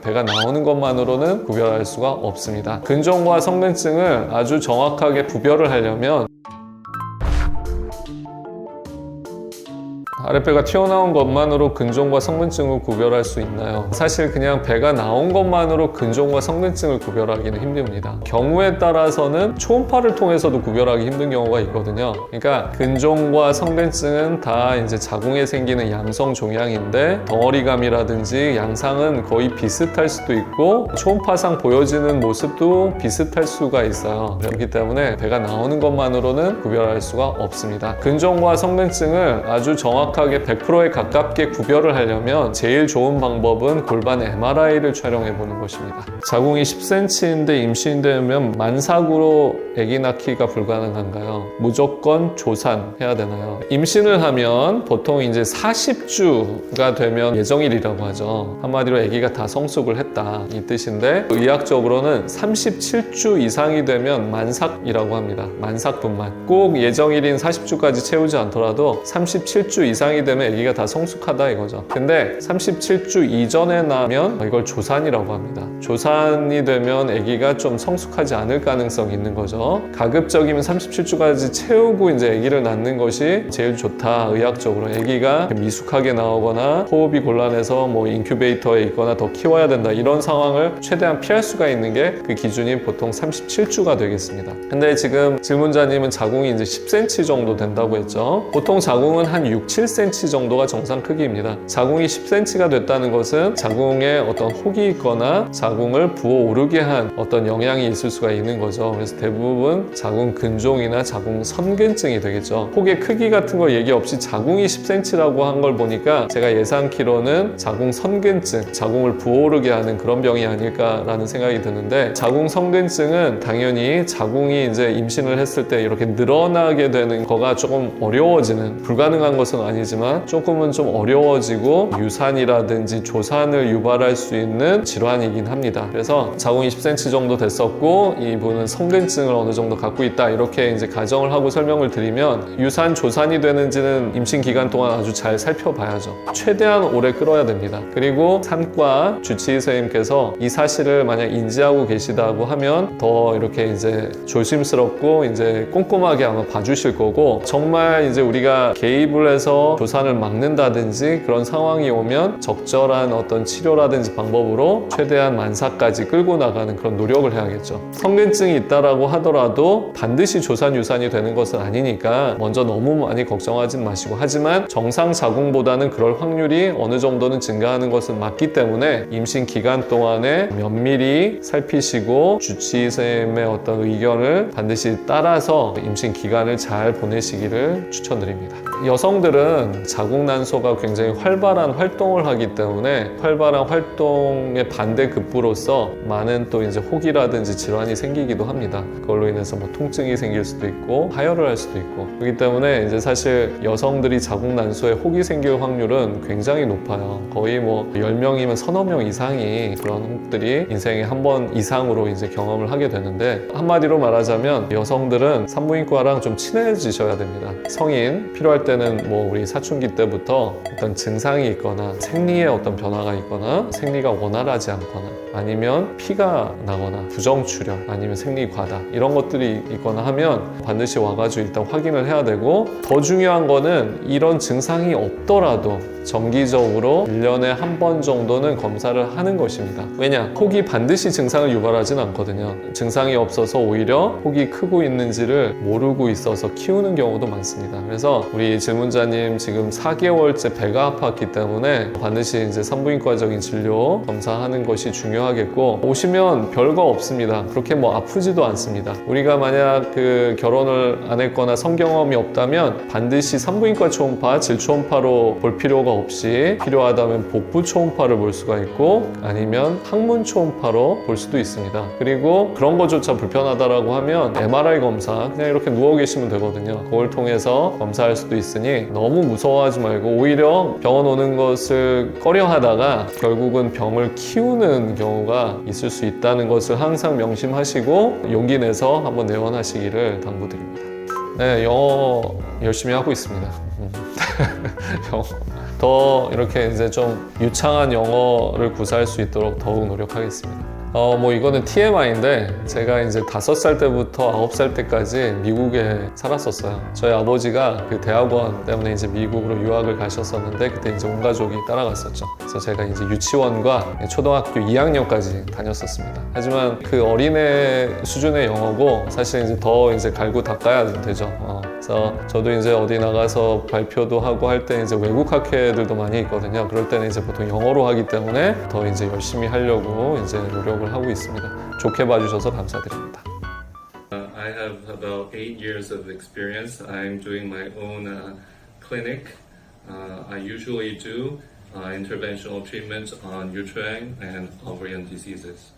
배가 나오는 것만으로는 구별할 수가 없습니다. 근종과 성근증을 아주 정확하게 구별을 하려면 아랫배가 튀어나온 것만으로 근종과 성근증을 구별할 수 있나요? 사실 그냥 배가 나온 것만으로 근종과 성근증을 구별하기는 힘듭니다. 경우에 따라서는 초음파를 통해서도 구별하기 힘든 경우가 있거든요. 그러니까 근종과 성근증은 다 이제 자궁에 생기는 양성 종양인데 덩어리감이라든지 양상은 거의 비슷할 수도 있고 초음파상 보여지는 모습도 비슷할 수가 있어요. 그렇기 때문에 배가 나오는 것만으로는 구별할 수가 없습니다. 근종과 성근증을 아주 정확하게 100%에 가깝게 구별을 하려면 제일 좋은 방법은 골반 MRI를 촬영해 보는 것입니다. 자궁이 10cm인데 임신되면 만삭으로 아기 낳기가 불가능한가요? 무조건 조산해야 되나요? 임신을 하면 보통 이제 40주가 되면 예정일이라고 하죠. 한마디로 아기가 다 성숙을 했다 이 뜻인데 의학적으로는 37주 이상이 되면 만삭이라고 합니다. 만삭분만. 꼭 예정일인 40주까지 채우지 않더라도 37주 이상이 되면 아기가 다 성숙하다 이거죠. 근데 37주 이전에 나면 이걸 조산이라고 합니다. 조산이 되면 아기가 좀 성숙하지 않을 가능성이 있는 거죠. 가급적이면 37주까지 채우고 이제 아기를 낳는 것이 제일 좋다. 의학적으로 아기가 미숙하게 나오거나 호흡이 곤란해서 뭐 인큐베이터에 있거나 더 키워야 된다 이런 상황을 최대한 피할 수가 있는 게 그 기준이 보통 37주가 되겠습니다. 근데 지금 질문자님은 자궁이 이제 10cm 정도 된다고 했죠. 보통 자궁은 한 6, 7cm 정도가 정상 크기입니다. 자궁이 10cm가 됐다는 것은 자궁에 어떤 혹이 있거나 자궁을 부어오르게 한 어떤 영향이 있을 수가 있는 거죠. 그래서 대부분 자궁 근종이나 자궁 선근증이 되겠죠. 혹의 크기 같은 거 얘기 없이 자궁이 10cm라고 한 걸 보니까 제가 예상키로는 자궁 선근증, 자궁을 부어오르게 하는 그런 병이 아닐까라는 생각이 드는데 자궁 선근증은 당연히 자궁이 이제 임신을 했을 때 이렇게 늘어나게 되는 거가 조금 어려워지는, 불가능한 것은 아니지만 조금은 좀 어려워지고 유산이라든지 조산을 유발할 수 있는 질환이긴 합니다. 그래서 자궁이 10cm 정도 됐었고 이분은 성근증을 어느 정도 갖고 있다 이렇게 이제 가정을 하고 설명을 드리면 유산, 조산이 되는지는 임신 기간 동안 아주 잘 살펴봐야죠. 최대한 오래 끌어야 됩니다. 그리고 산과 주치의 선생님께서 이 사실을 만약 인지하고 계시다고 하면 더 이렇게 이제 조심스럽고 이제 꼼꼼하게 아마 봐주실 거고 정말 이제 우리가 개입을 해서 조산을 막는다든지 그런 상황이 오면 적절한 어떤 치료라든지 방법으로 최대한 만삭까지 끌고 나가는 그런 노력을 해야겠죠. 성근증이 있다라고 하더라도 반드시 조산 유산이 되는 것은 아니니까 먼저 너무 많이 걱정하진 마시고 하지만 정상 자궁보다는 그럴 확률이 어느 정도는 증가하는 것은 맞기 때문에 임신 기간 동안에 면밀히 살피시고 주치의 선생님의 어떤 의견을 반드시 따라서 임신 기간을 잘 보내시기를 추천드립니다. 여성들은 자궁난소가 굉장히 활발한 활동을 하기 때문에 활발한 활동의 반대급부로서 많은 또 이제 혹이라든지 질환이 생기기도 합니다. 그걸로 인해서 뭐 통증이 생길 수도 있고 하혈을 할 수도 있고 그렇기 때문에 이제 사실 여성들이 자궁난소에 혹이 생길 확률은 굉장히 높아요. 거의 뭐 10명이면 서너 명 이상이 그런 혹들이 인생에 한 번 이상으로 이제 경험을 하게 되는데 한마디로 말하자면 여성들은 산부인과랑 좀 친해지셔야 됩니다. 성인 필요할 때는 뭐 우리 사춘기 때부터 어떤 증상이 있거나 생리에 어떤 변화가 있거나 생리가 원활하지 않거나 아니면 피가 나거나 부정출혈 아니면 생리과다 이런 것들이 있거나 하면 반드시 와가지고 일단 확인을 해야 되고 더 중요한 거는 이런 증상이 없더라도 정기적으로 1년에 한 번 정도는 검사를 하는 것입니다. 왜냐? 혹이 반드시 증상을 유발하진 않거든요. 증상이 없어서 오히려 혹이 크고 있는지를 모르고 있어서 키우는 경우도 많습니다. 그래서 우리 질문자님 지금 4개월째 배가 아팠기 때문에 반드시 이제 산부인과적인 진료 검사하는 것이 중요하겠고 오시면 별거 없습니다. 그렇게 뭐 아프지도 않습니다. 우리가 만약 그 결혼을 안 했거나 성경험이 없다면 반드시 산부인과 초음파, 질초음파로 볼 필요가 없이 필요하다면 복부 초음파를 볼 수가 있고 아니면 항문 초음파로 볼 수도 있습니다. 그리고 그런 것조차 불편하다라고 하면 MRI 검사 그냥 이렇게 누워 계시면 되거든요. 그걸 통해서 검사할 수도 있으니 너무 무서워하지 말고 오히려 병원 오는 것을 꺼려하다가 결국은 병을 키우는 경우가 있을 수 있다는 것을 항상 명심하시고 용기 내서 한번 내원하시기를 당부드립니다. 네, 영어 열심히 하고 있습니다. 영어 더 이렇게 이제 좀 유창한 영어를 구사할 수 있도록 더욱 노력하겠습니다. 뭐 이거는 TMI인데 제가 이제 5살 때부터 9살 때까지 미국에 살았었어요. 저희 아버지가 그 대학원 때문에 이제 미국으로 유학을 가셨었는데 그때 이제 온 가족이 따라갔었죠. 그래서 제가 이제 유치원과 초등학교 2학년까지 다녔었습니다. 하지만 그 어린애 수준의 영어고 사실 이제 더 이제 갈고 닦아야 되죠. 그래서 저도 이제 어디 나가서 발표도 하고 할 때 이제 외국 학회들도 많이 있거든요. 그럴 때는 이제 보통 영어로 하기 때문에 더 이제 열심히 하려고 이제 노력을 하고 있습니다. 좋게 봐주셔서 감사드립니다. I have about 8 years of experience. I'm doing my own clinic. I usually do interventional treatments on uterine and ovarian diseases.